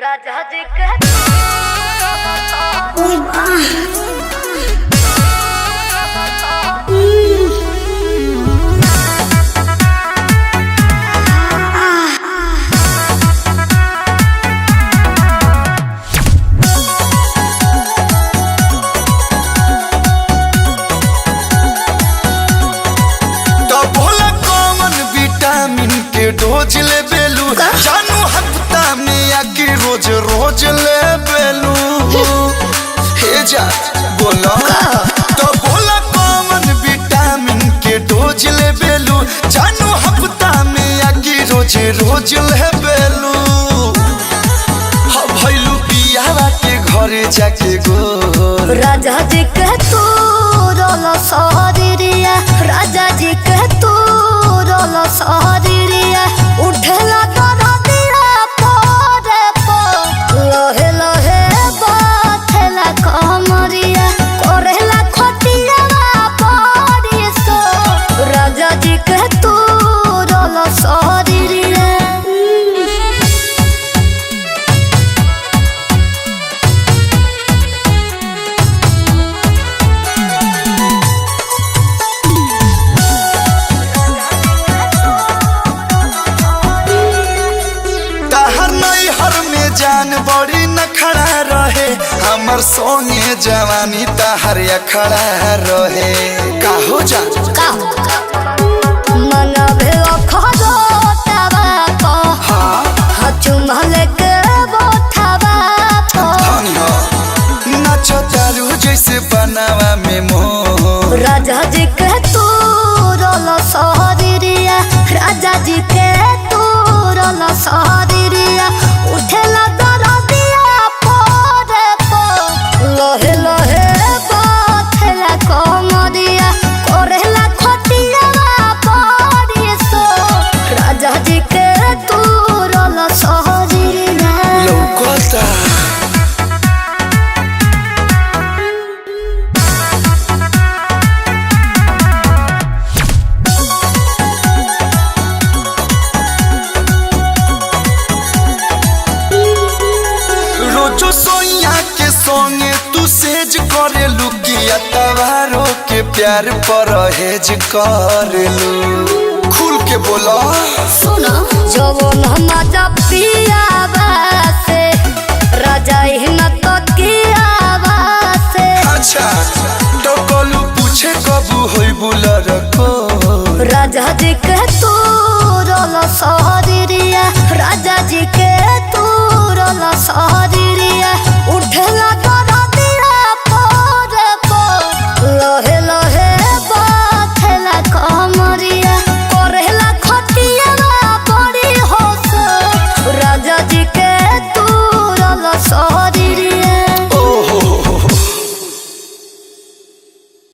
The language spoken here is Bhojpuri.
राजा जी कहते डोज ले बेलू जानू हफ्ता में आके रोज रोज ले बेलू हे जा बोला तो बोला कौन विटामिन के डोज ले बेलू जानू हफ्ता में आके रोज रोज ले बेलू भइलू पियावा के घरे जाके गो राजा जी कह तू रोलो सौरिया राजा जी कह तू रोलो सौरिया उठला करा दिया पोरे पो लोहे लोहे बाथला कमरिया कोरेला खटिया पड़ी सो राजा जी कह तू रोलो सौरिया जान बड़ी न खड़ा रहे हमर सोने जवानी तहर खड़ा रहे काहो जान मन भेलो खरो तबा को हां चुमल के बोथबा तो नाचो तारू जैसे बनावा में मोह राजा जी के तू रोलो सौरिया राजा जी के तू रोलो सौरिया उठला दरा दिया पोरे पो लोहे लोहे बाथला कमरिया कोरेला खटिया पड़ी सो राजा जी के तू रोलो सौरिया लौकता रोजो सोइया के संगे तू सेज करे लुकिया तवारो के प्यार परहेज करेलू खुल के बोला सुनो जवन मजा पिया बासे राजा हिना तो किया बासे अच्छा तो कलू पूछे कबू होई बुलर को राजा जी कह